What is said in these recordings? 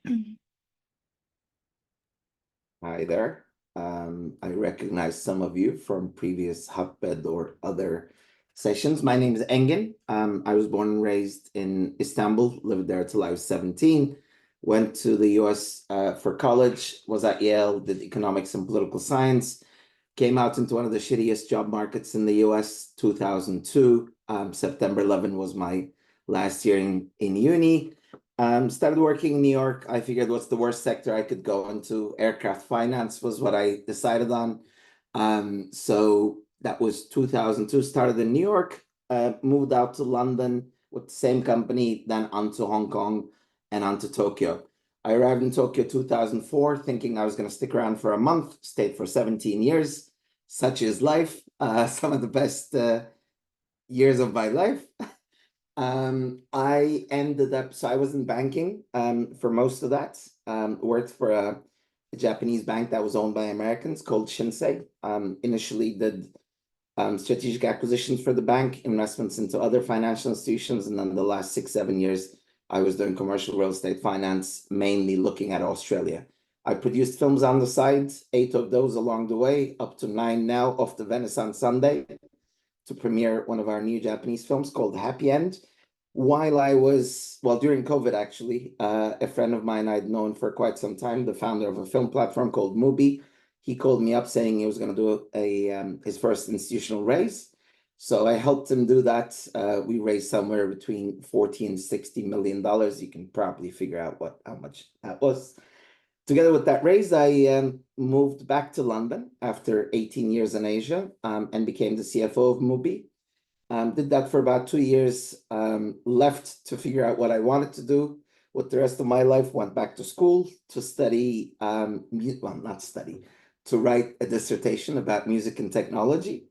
ahead. Hi there. I recognize some of you from previous Hotbed or other sessions. My name is Engin. I was born and raised in Istanbul, lived there till I was 17, went to the US for college, was at Yale, did economics and political science, came out into one of the shittiest job markets in the US, 2002. September 11 was my last year in uni. Started working in New York. I figured what's the worst sector I could go into? Aircraft finance was what I decided on. So that was 2002. Started in New York, moved out to London with the same company, then on to Hong Kong and on to Tokyo. I arrived in Tokyo 2004, thinking I was going to stick around for a month, stayed for 17 years. Such is life. Some of the best years of my life. I ended up, so I was in banking for most of that. Worked for a Japanese bank that was owned by Americans called Shinsei. Initially did strategic acquisitions for the bank, investments into other financial institutions, and then the last 6-7 years, I was doing commercial real estate finance, mainly looking at Australia. I produced films on the side, 8 of those along the way, up to 9 now, off to Venice on Sunday to premiere one of our new Japanese films called Happy End. While I was, well, during COVID, actually, a friend of mine I'd known for quite some time, the founder of a film platform called Mubi, he called me up saying he was going to do his first institutional raise. So I helped him do that. We raised somewhere between $40 and $60 million. You can probably figure out how much that was. Together with that raise, I moved back to London after 18 years in Asia and became the CFO of Mubi. Did that for about 2 years, left to figure out what I wanted to do with the rest of my life, went back to school to study, well, not study, to write a dissertation about music and technology,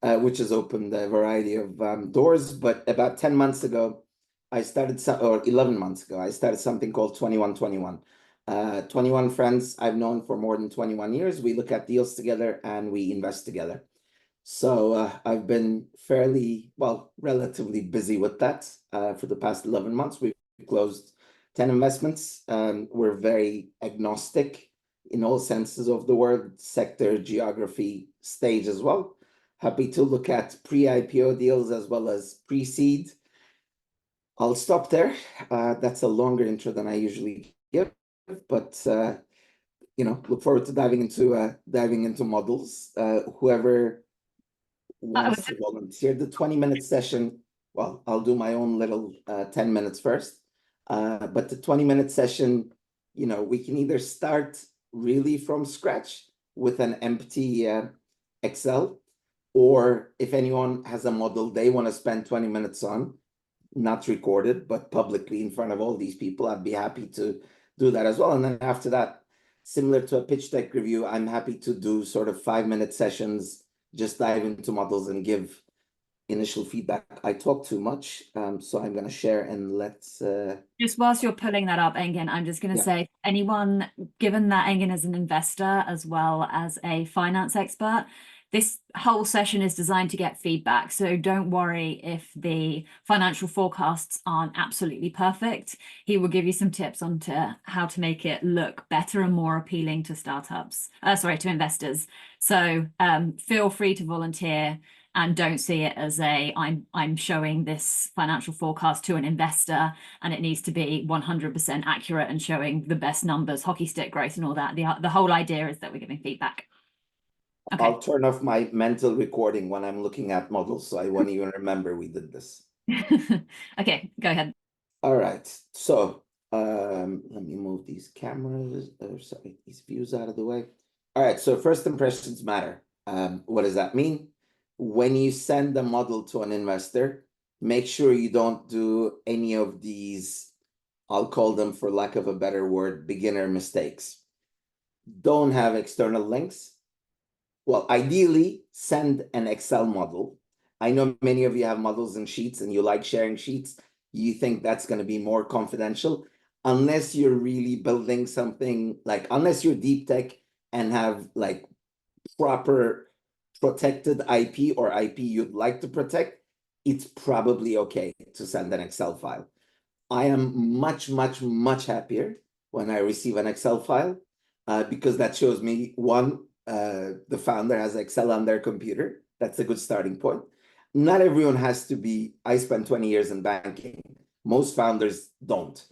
which has opened a variety of doors. But about 10 months ago, or 11 months ago, I started something called 2121. 21 friends I've known for more than 21 years. We look at deals together and we invest together. So I've been relatively busy with that for the past 11 months. We've closed 10 investments. We're very agnostic in all senses of the word, sector, geography, stage as well. Happy to look at pre-IPO deals as well as pre-seed. I'll stop there. That's a longer intro than I usually give, but look forward to diving into models. Whoever wants to volunteer the 20-minute session, well, I'll do my own little 10 minutes first. But the 20-minute session, we can either start really from scratch with an empty Excel, or if anyone has a model they want to spend 20 minutes on, not recorded, but publicly in front of all these people, I'd be happy to do that as well. And then after that, similar to a pitch deck review, I'm happy to do sort of 5-minute sessions, just dive into models and give initial feedback. I talk too much, so I'm going to share and let's... Just whilst you're pulling that up, Engin, I'm just going to say, anyone, given that Engin is an investor as well as a finance expert, this whole session is designed to get feedback. So don't worry if the financial forecasts aren't absolutely perfect. He will give you some tips on how to make it look better and more appealing to to investors. So feel free to volunteer and don't see it as I'm showing this financial forecast to an investor and it needs to be 100% accurate and showing the best numbers, hockey stick growth and all that. The whole idea is that we're giving feedback. Okay. I'll turn off my mental recording when I'm looking at models, so I won't even remember we did this. Okay, go ahead. All right, so let me move these these views out of the way. All right, so first impressions matter. What does that mean? When you send a model to an investor, make sure you don't do any of these, I'll call them, for lack of a better word, beginner mistakes. Don't have external links. Well, ideally, send an Excel model. I know many of you have models and sheets and you like sharing sheets. You think that's going to be more confidential. Unless you're really building something, unless you're deep tech and have proper protected IP or IP you'd like to protect, it's probably okay to send an Excel file. I am much, much, much happier when I receive an Excel file, because that shows me, one, the founder has Excel on their computer. That's a good starting point. Not everyone has to be, I spent 20 years in banking. Most founders don't.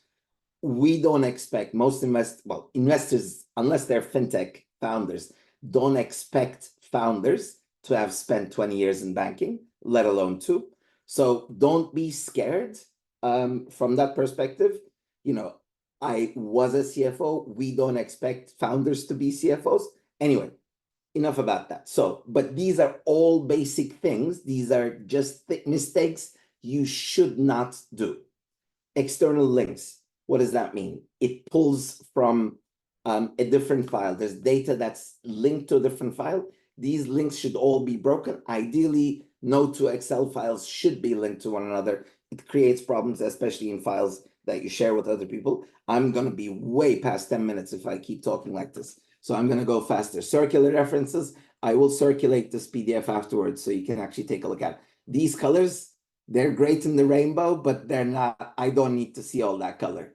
We don't expect investors, unless they're fintech founders, don't expect founders to have spent 20 years in banking, let alone two. So don't be scared from that perspective. You know, I was a CFO. We don't expect founders to be CFOs. Anyway, enough about that. So, but these are all basic things. These are just mistakes you should not do. External links. What does that mean? It pulls from a different file. There's data that's linked to a different file. These links should all be broken. Ideally, no two Excel files should be linked to one another. It creates problems, especially in files that you share with other people. I'm going to be way past 10 minutes if I keep talking like this. So I'm going to go faster. Circular references. I will circulate this PDF afterwards so you can actually take a look at it. These colors, they're great in the rainbow, but they're not, I don't need to see all that color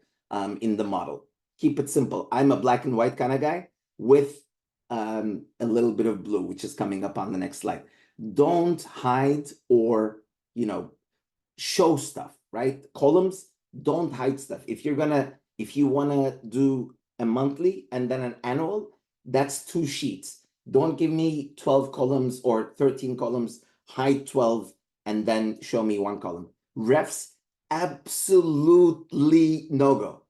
in the model. Keep it simple. I'm a black and white kind of guy with a little bit of blue, which is coming up on the next slide. Don't hide or, show stuff, right? Columns, don't hide stuff. If you wanna do a monthly and then an annual, that's 2 sheets. Don't give me 12 columns or 13 columns, hide 12, and then show me 1 column. Refs, absolutely no-go.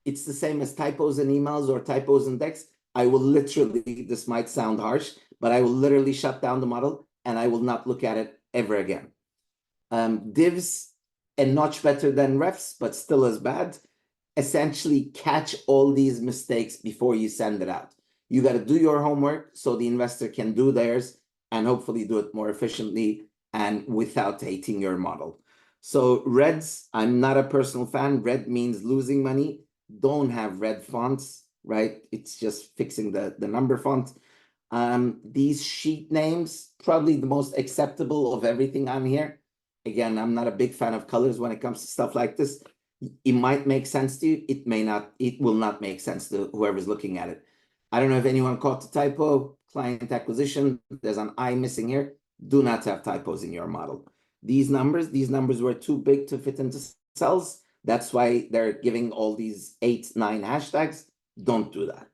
It's the same as typos in emails or typos in decks. I will literally, this might sound harsh, but I will literally shut down the model and I will not look at it ever again. Divs, a notch better than refs, but still as bad. Essentially catch all these mistakes before you send it out. You got to do your homework so the investor can do theirs and hopefully do it more efficiently and without hating your model. So reds, I'm not a personal fan. Red means losing money. Don't have red fonts, right? It's just fixing the number font. These sheet names, probably the most acceptable of everything on here. Again, I'm not a big fan of colors when it comes to stuff like this. It might make sense to you. It may not. It will not make sense to whoever's looking at it. I don't know if anyone caught the typo. Client acquisition, there's an I missing here. Do not have typos in your model. These numbers were too big to fit into cells. That's why they're giving all these 8, 9 hashtags. Don't do that.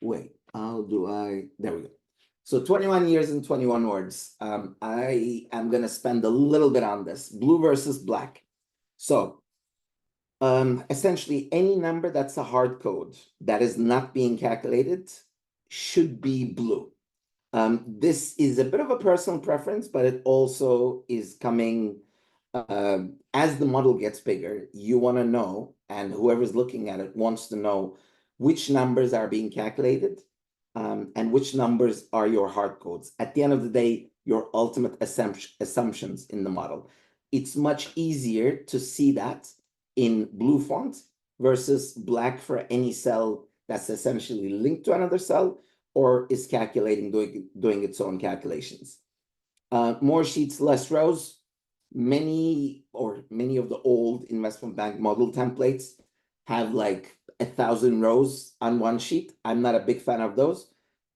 Wait, there we go. So 21 years and 21 words. I am going to spend a little bit on this. Blue versus black. So essentially, any number that's a hard code that is not being calculated should be blue. This is a bit of a personal preference, but it also is coming as the model gets bigger. You want to know, and whoever's looking at it wants to know which numbers are being calculated and which numbers are your hard codes. At the end of the day, your ultimate assumptions in the model. It's much easier to see that in blue font versus black for any cell that's essentially linked to another cell or is calculating, doing its own calculations. More sheets, less rows. Many of the old investment bank model templates have like 1,000 rows on one sheet. I'm not a big fan of those.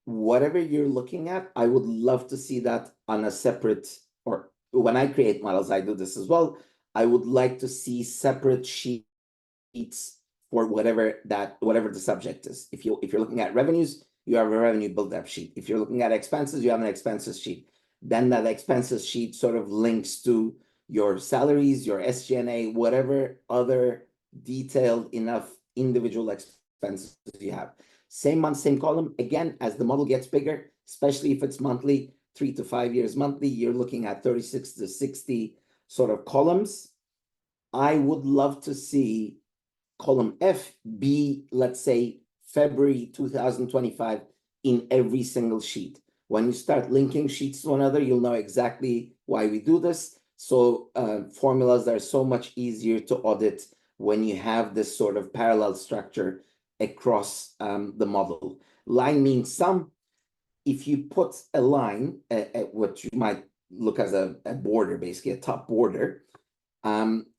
Whatever you're looking at, I would love to see that on a separate, or when I create models, I do this as well. I would like to see separate sheets for whatever the subject is. If you're looking at revenues, you have a revenue build-up sheet. If you're looking at expenses, you have an expenses sheet. Then that expenses sheet sort of links to your salaries, your SG&A, whatever other detailed enough individual expenses you have. Same month, same column. Again, as the model gets bigger, especially if it's monthly, 3 to 5 years monthly, you're looking at 36 to 60 sort of columns. I would love to see column F be, let's say, February 2025 in every single sheet. When you start linking sheets to one another, you'll know exactly why we do this. So formulas are so much easier to audit when you have this sort of parallel structure across the model. Line means sum. If you put a line at what you might look as a border, basically a top border,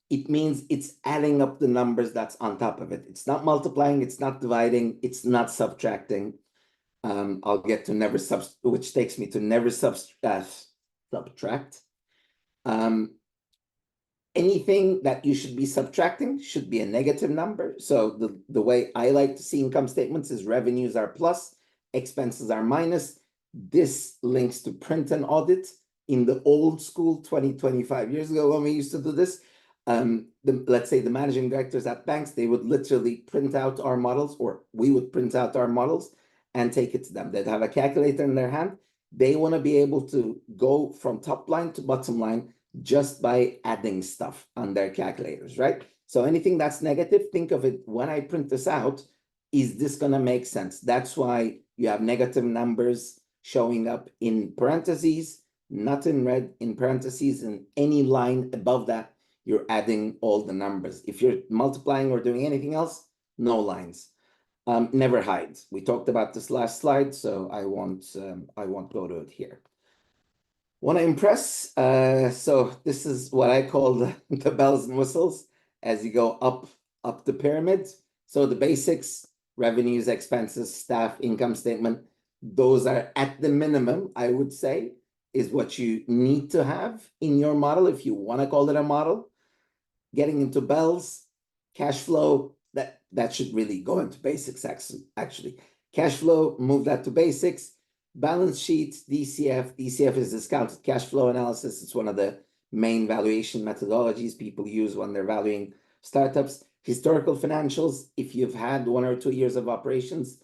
it means it's adding up the numbers that's on top of it. It's not multiplying, it's not dividing, it's not subtracting. I'll get to never which takes me to never subtract. Anything that you should be subtracting should be a negative number. So the way I like to see income statements is revenues are plus, expenses are minus. This links to print and audit. In the old school 25 years ago when we used to do this, let's say the managing directors at banks, they would literally print out our models, or we would print out our models and take it to them. They'd have a calculator in their hand. They want to be able to go from top line to bottom line just by adding stuff on their calculators, right? So anything that's negative, think of it, when I print this out, is this going to make sense? That's why you have negative numbers showing up in parentheses, not in red, in parentheses, and any line above that, you're adding all the numbers. If you're multiplying or doing anything else, no lines. Never hide. We talked about this last slide, so I won't go to it here. Want to impress? So this is what I call the bells and whistles as you go up the pyramid. So the basics, revenues, expenses, staff, income statement, those are at the minimum, I would say, is what you need to have in your model if you want to call it a model. Getting into bells, cash flow, that should really go into basics actually. Cash flow, move that to basics. Balance sheet, DCF. DCF is discounted cash flow analysis. It's one of the main valuation methodologies people use when they're valuing startups. Historical financials, if you've had 1 or 2 years of operations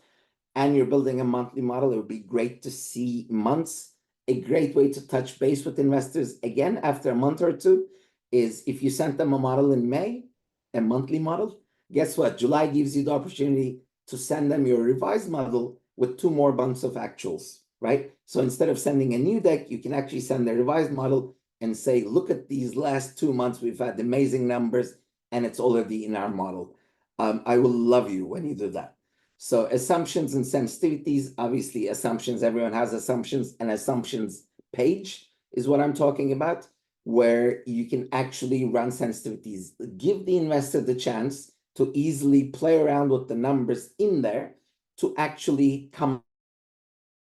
and you're building a monthly model, it would be great to see months. A great way to touch base with investors, again, after a month or two, is if you sent them a model in May, a monthly model, guess what? July gives you the opportunity to send them your revised model with 2 more months of actuals, right? So instead of sending a new deck, you can actually send a revised model and say, look at these last 2 months, we've had amazing numbers, and it's already in our model. I will love you when you do that. So assumptions and sensitivities, obviously assumptions, everyone has assumptions, and assumptions page is what I'm talking about, where you can actually run sensitivities. Give the investor the chance to easily play around with the numbers in there to actually come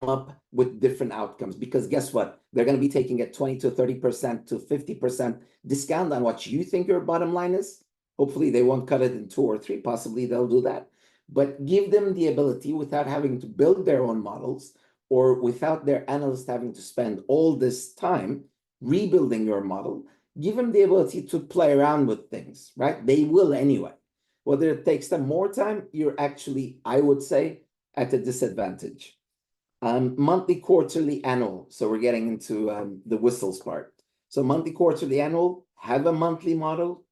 up with different outcomes. Because guess what? They're going to be taking a 20 to 30% to 50% discount on what you think your bottom line is. Hopefully they won't cut it in 2 or 3. Possibly they'll do that. But give them the ability without having to build their own models or without their analyst having to spend all this time rebuilding your model. Give them the ability to play around with things, right? They will anyway. Whether it takes them more time, you're actually, I would say, at a disadvantage. Monthly, quarterly, annual. So we're getting into the whistles part. So monthly, quarterly, annual, have a monthly model.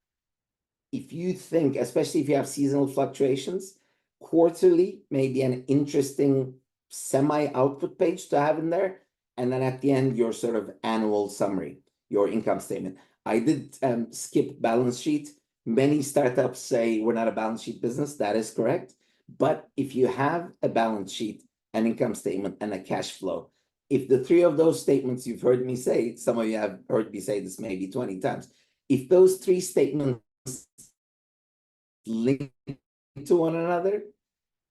If you think, especially if you have seasonal fluctuations, quarterly may be an interesting semi-output page to have in there. And then at the end, your sort of annual summary, your income statement. I did skip balance sheet. Many startups say we're not a balance sheet business. That is correct. But if you have a balance sheet, an income statement, and a cash flow, if the 3 of those statements you've heard me say, some of you have heard me say this maybe 20 times, if those 3 statements link to one another,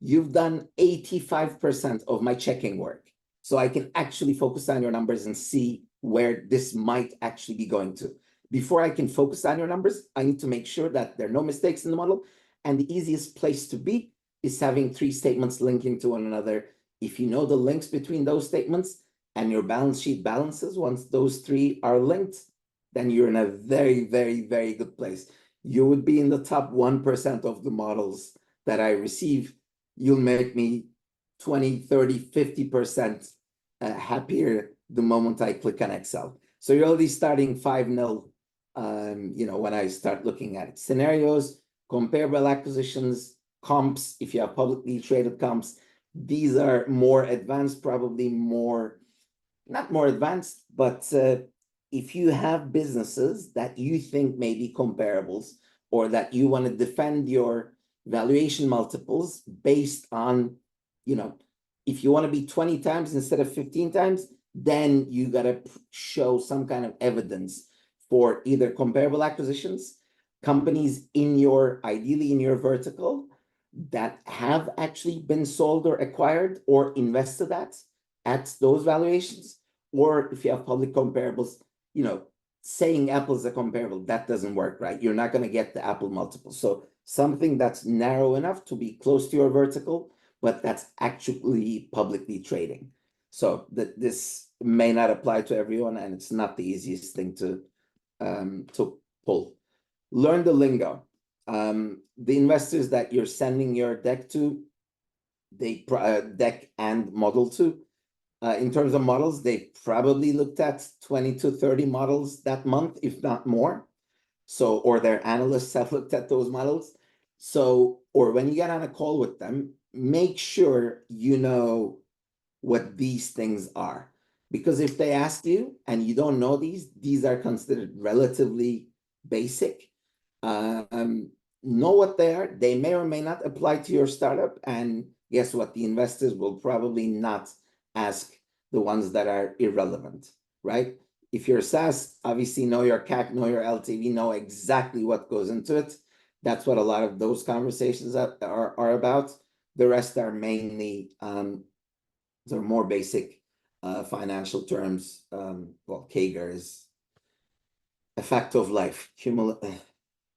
you've done 85% of my checking work. So I can actually focus on your numbers and see where this might actually be going to. Before I can focus on your numbers, I need to make sure that there are no mistakes in the model. And the easiest place to be is having 3 statements linking to one another. If you know the links between those statements and your balance sheet balances, once those 3 are linked, then you're in a very, very, very good place. You would be in the top 1% of the models that I receive. You'll make me 20, 30, 50% happier the moment I click on Excel. So you're already starting 5-0, when I start looking at it. Scenarios, comparable acquisitions, comps, if you have publicly traded comps, these are more advanced, probably not more advanced, but if you have businesses that you think may be comparables or that you want to defend your valuation multiples based on, if you want to be 20 times instead of 15 times, then you got to show some kind of evidence for either comparable acquisitions companies in your, ideally in your vertical, that have actually been sold or acquired or invested at those valuations. Or if you have public comparables, you know, saying Apple is a comparable, that doesn't work, right? You're not going to get the Apple multiple. So something that's narrow enough to be close to your vertical, but that's actually publicly trading. So that this may not apply to everyone, and it's not the easiest thing to pull. Learn the lingo. The investors that you're sending your deck to, they deck and model to. In terms of models, they probably looked at 20 to 30 models that month, if not more. So, or their analysts have looked at those models. So, or when you get on a call with them, make sure you know what these things are. Because if they ask you and you don't know these are considered relatively basic. Know what they are. They may or may not apply to your startup. And guess what? The investors will probably not ask the ones that are irrelevant, right? If you're SaaS, obviously know your CAC, know your LTV, know exactly what goes into it. That's what a lot of those conversations are about. The rest are mainly they're more basic financial terms. Well, CAGR is effect of life,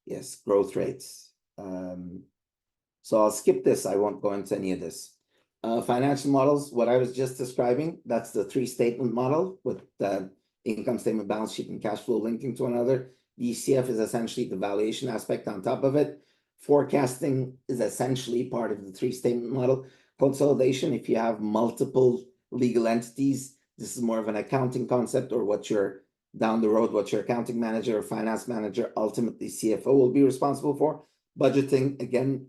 yes, growth rates. So I'll skip this. I won't go into any of this. Financial models, what I was just describing, that's the 3-statement model with the income statement, balance sheet, and cash flow linking to another. DCF is essentially the valuation aspect on top of it. Forecasting is essentially part of the 3-statement model. Consolidation, if you have multiple legal entities, this is more of an accounting concept, or what your down the road, what your accounting manager or finance manager, ultimately CFO, will be responsible for. Budgeting, again,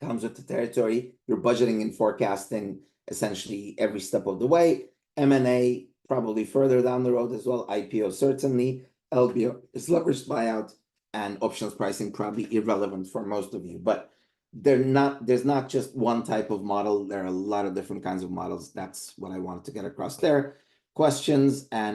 comes with the territory. You're budgeting and forecasting essentially every step of the way. M&A, probably further down the road as well. IPO, certainly. LBO is leveraged buyout, and options pricing, probably irrelevant for most of you. But there's not just one type of model. There are a lot of different kinds of models. That's what I wanted to get across there. Questions and